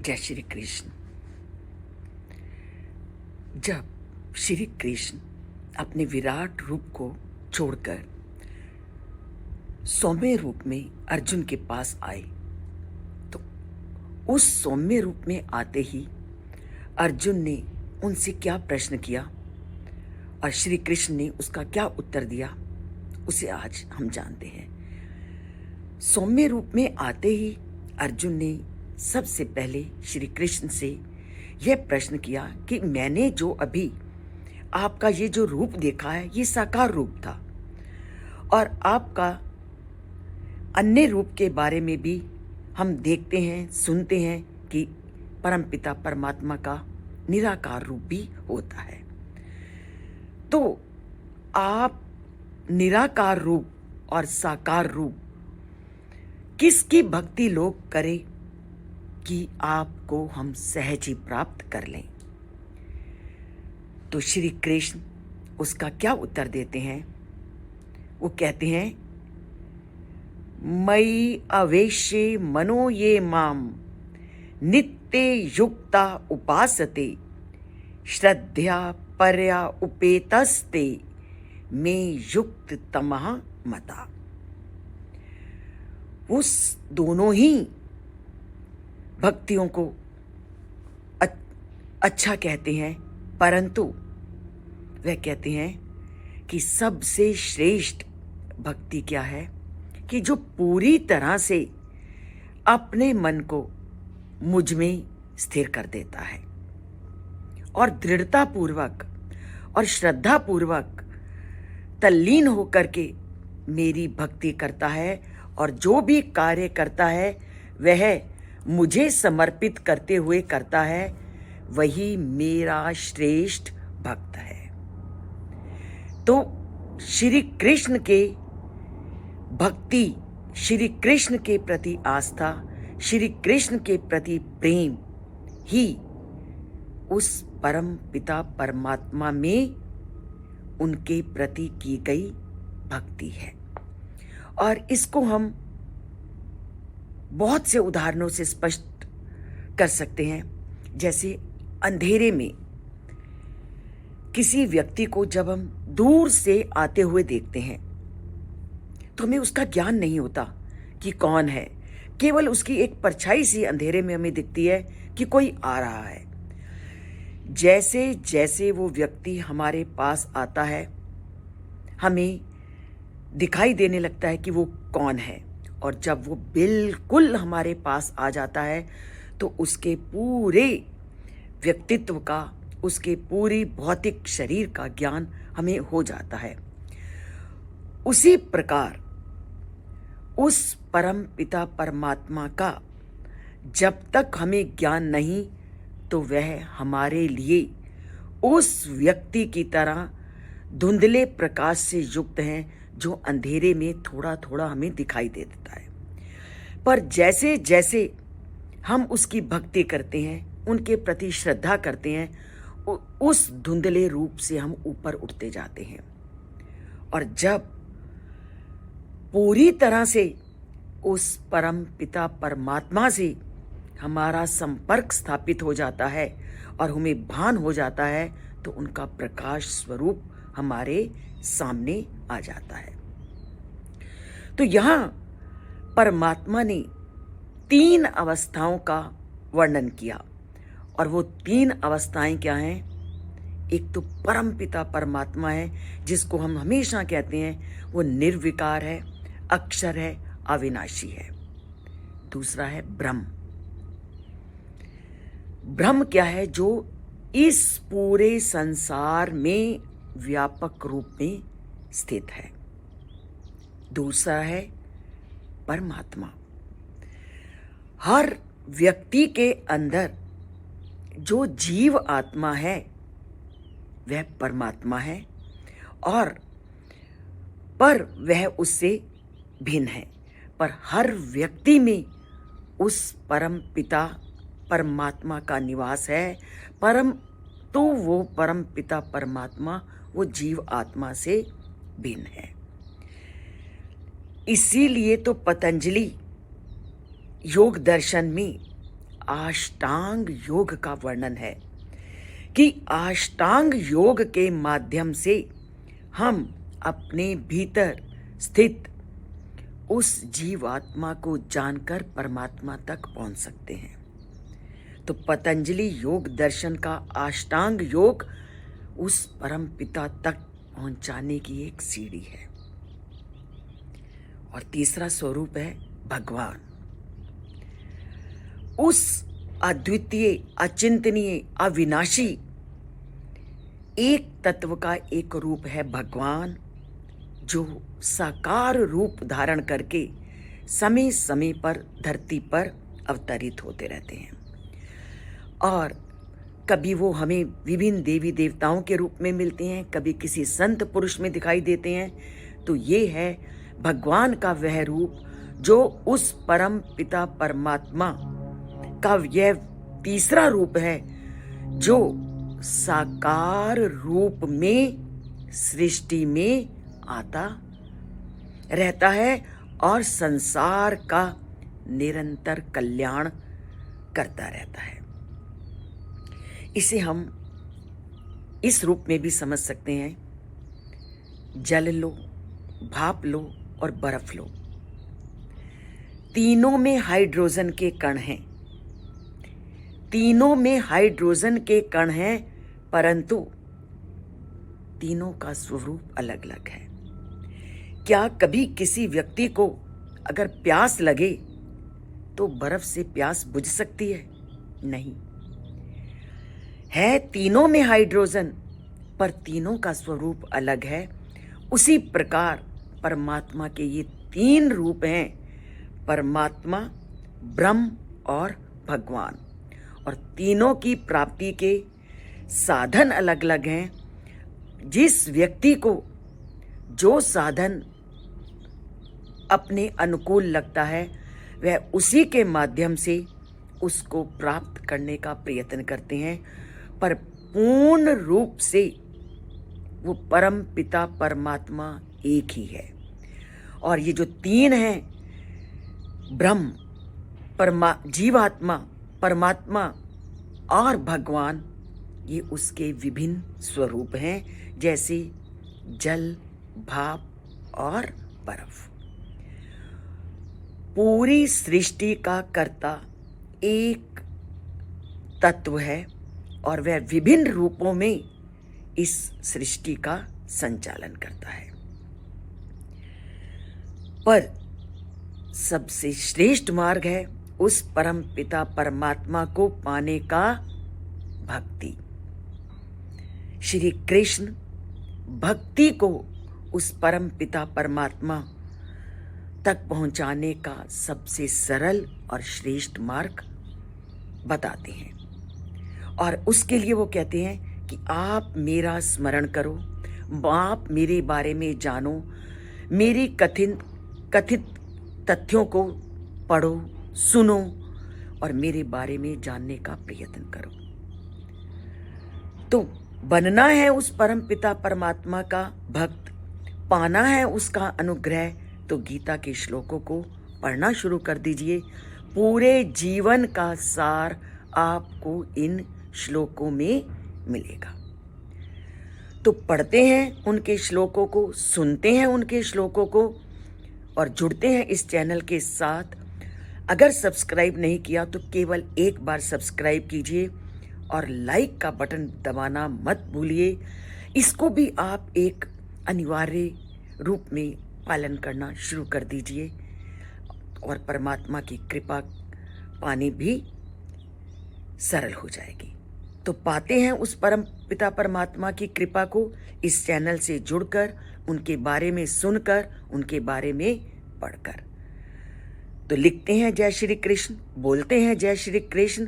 जय श्री कृष्ण। जब श्री कृष्ण अपने विराट रूप को छोड़कर सौम्य रूप में अर्जुन के पास आए तो उस सौम्य रूप में आते ही अर्जुन ने उनसे क्या प्रश्न किया और श्री कृष्ण ने उसका क्या उत्तर दिया, उसे आज हम जानते हैं। सौम्य रूप में आते ही अर्जुन ने सबसे पहले श्री कृष्ण से यह प्रश्न किया कि मैंने जो अभी आपका ये जो रूप देखा है ये साकार रूप था, और आपका अन्य रूप के बारे में भी हम देखते हैं, सुनते हैं कि परमपिता परमात्मा का निराकार रूप भी होता है। तो आप निराकार रूप और साकार रूप किसकी भक्ति लोग करें कि आपको हम सहज ही प्राप्त कर लें। तो श्री कृष्ण उसका क्या उत्तर देते हैं? वो कहते हैं, मयि अवेश्ये मनो ये माम नित्य युक्ता उपासते श्रद्धया परया उपेतस्ते मे युक्त तमः मता। उस दोनों ही भक्तियों को अच्छा कहते हैं, परंतु वह कहते हैं कि सबसे श्रेष्ठ भक्ति क्या है कि जो पूरी तरह से अपने मन को मुझ में स्थिर कर देता है और दृढ़ता पूर्वक और श्रद्धा पूर्वक तल्लीन होकर के मेरी भक्ति करता है, और जो भी कार्य करता है वह मुझे समर्पित करते हुए करता है, वही मेरा श्रेष्ठ भक्त है। तो श्री कृष्ण के भक्ति, श्री कृष्ण के प्रति आस्था, श्री कृष्ण के प्रति प्रेम ही उस परम पिता परमात्मा में उनके प्रति की गई भक्ति है। और इसको हम बहुत से उदाहरणों से स्पष्ट कर सकते हैं। जैसे अंधेरे में किसी व्यक्ति को जब हम दूर से आते हुए देखते हैं तो हमें उसका ज्ञान नहीं होता कि कौन है, केवल उसकी एक परछाई सी अंधेरे में हमें दिखती है कि कोई आ रहा है। जैसे जैसे वो व्यक्ति हमारे पास आता है हमें दिखाई देने लगता है कि वो कौन है, और जब वो बिल्कुल हमारे पास आ जाता है तो उसके पूरे व्यक्तित्व का, उसके पूरी भौतिक शरीर का ज्ञान हमें हो जाता है। उसी प्रकार उस परम पिता परमात्मा का जब तक हमें ज्ञान नहीं तो वह हमारे लिए उस व्यक्ति की तरह धुंधले प्रकाश से युक्त हैं जो अंधेरे में थोड़ा थोड़ा हमें दिखाई दे देता है। पर जैसे जैसे हम उसकी भक्ति करते हैं, उनके प्रति श्रद्धा करते हैं, उस धुंधले रूप से हम ऊपर उठते जाते हैं। और जब पूरी तरह से उस परम पिता परमात्मा से हमारा संपर्क स्थापित हो जाता है और हमें भान हो जाता है तो उनका प्रकाश स्वरूप हमारे सामने आ जाता है। तो यहाँ परमात्मा ने 3 अवस्थाओं का वर्णन किया, और वो 3 अवस्थाएं क्या हैं? एक तो परम पिता परमात्मा है जिसको हम हमेशा कहते हैं वो निर्विकार है, अक्षर है, अविनाशी है। दूसरा है ब्रह्म। ब्रह्म क्या है? जो इस पूरे संसार में व्यापक रूप में स्थित है। दूसरा है परमात्मा। हर व्यक्ति के अंदर जो जीव आत्मा है वह परमात्मा है, और पर वह उससे भिन्न है। पर हर व्यक्ति में उस परम पिता परमात्मा का निवास है। तो वो परम पिता परमात्मा वो जीव आत्मा से भिन्न है। इसीलिए तो पतंजलि योग दर्शन में अष्टांग योग का वर्णन है कि अष्टांग योग के माध्यम से हम अपने भीतर स्थित उस जीवात्मा को जानकर परमात्मा तक पहुंच सकते हैं। तो पतंजलि योग दर्शन का अष्टांग योग उस परम पिता तक पहुंचाने की एक सीढ़ी है। और तीसरा स्वरूप है भगवान। उस अद्वितीय, अचिंतनीय, अविनाशी एक तत्व का एक रूप है भगवान, जो साकार रूप धारण करके समय समय पर धरती पर अवतरित होते रहते हैं। और कभी वो हमें विभिन्न देवी देवताओं के रूप में मिलते हैं, कभी किसी संत पुरुष में दिखाई देते हैं। तो ये है भगवान का वह रूप जो उस परम पिता परमात्मा का यह तीसरा रूप है, जो साकार रूप में सृष्टि में आता रहता है और संसार का निरंतर कल्याण करता रहता है। इसे हम इस रूप में भी समझ सकते हैं, जल लो, भाप लो और बर्फ लो, तीनों में हाइड्रोजन के कण हैं। तीनों में हाइड्रोजन के कण हैं, परंतु तीनों का स्वरूप अलग अलग है। क्या कभी किसी व्यक्ति को अगर प्यास लगे तो बर्फ से प्यास बुझ सकती है? नहीं। है तीनों में हाइड्रोजन, पर तीनों का स्वरूप अलग है। उसी प्रकार परमात्मा के ये तीन रूप हैं, परमात्मा, ब्रह्म और भगवान। और तीनों की प्राप्ति के साधन अलग अलग हैं। जिस व्यक्ति को जो साधन अपने अनुकूल लगता है, वह उसी के माध्यम से उसको प्राप्त करने का प्रयत्न करते हैं। पर पूर्ण रूप से वो परम पिता परमात्मा एक ही है। और ये जो तीन हैं, ब्रह्म, जीवात्मा, परमात्मा और भगवान, ये उसके विभिन्न स्वरूप हैं, जैसे जल, भाप और बर्फ। पूरी सृष्टि का कर्ता एक तत्व है और वह विभिन्न रूपों में इस सृष्टि का संचालन करता है। पर सबसे श्रेष्ठ मार्ग है उस परम पिता परमात्मा को पाने का भक्ति। श्री कृष्ण भक्ति को उस परम पिता परमात्मा तक पहुंचाने का सबसे सरल और श्रेष्ठ मार्ग बताते हैं। और उसके लिए वो कहते हैं कि आप मेरा स्मरण करो, आप मेरे बारे में जानो, मेरी कथित तथ्यों को पढ़ो, सुनो और मेरे बारे में जानने का प्रयत्न करो। तो बनना है उस परम पिता परमात्मा का भक्त, पाना है उसका अनुग्रह, तो गीता के श्लोकों को पढ़ना शुरू कर दीजिए। पूरे जीवन का सार आपको इन श्लोकों में मिलेगा। तो पढ़ते हैं उनके श्लोकों को, सुनते हैं उनके श्लोकों को और जुड़ते हैं इस चैनल के साथ। अगर सब्सक्राइब नहीं किया तो केवल एक बार सब्सक्राइब कीजिए और लाइक का बटन दबाना मत भूलिए। इसको भी आप एक अनिवार्य रूप में पालन करना शुरू कर दीजिए और परमात्मा की कृपा पानी भी सरल हो जाएगी। तो पाते हैं उस परम पिता परमात्मा की कृपा को इस चैनल से जुड़कर, उनके बारे में सुनकर, उनके बारे में पढ़कर। तो लिखते हैं जय श्री कृष्ण, बोलते हैं जय श्री कृष्ण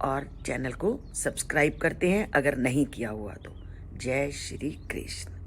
और चैनल को सब्सक्राइब करते हैं अगर नहीं किया हुआ तो। जय श्री कृष्ण।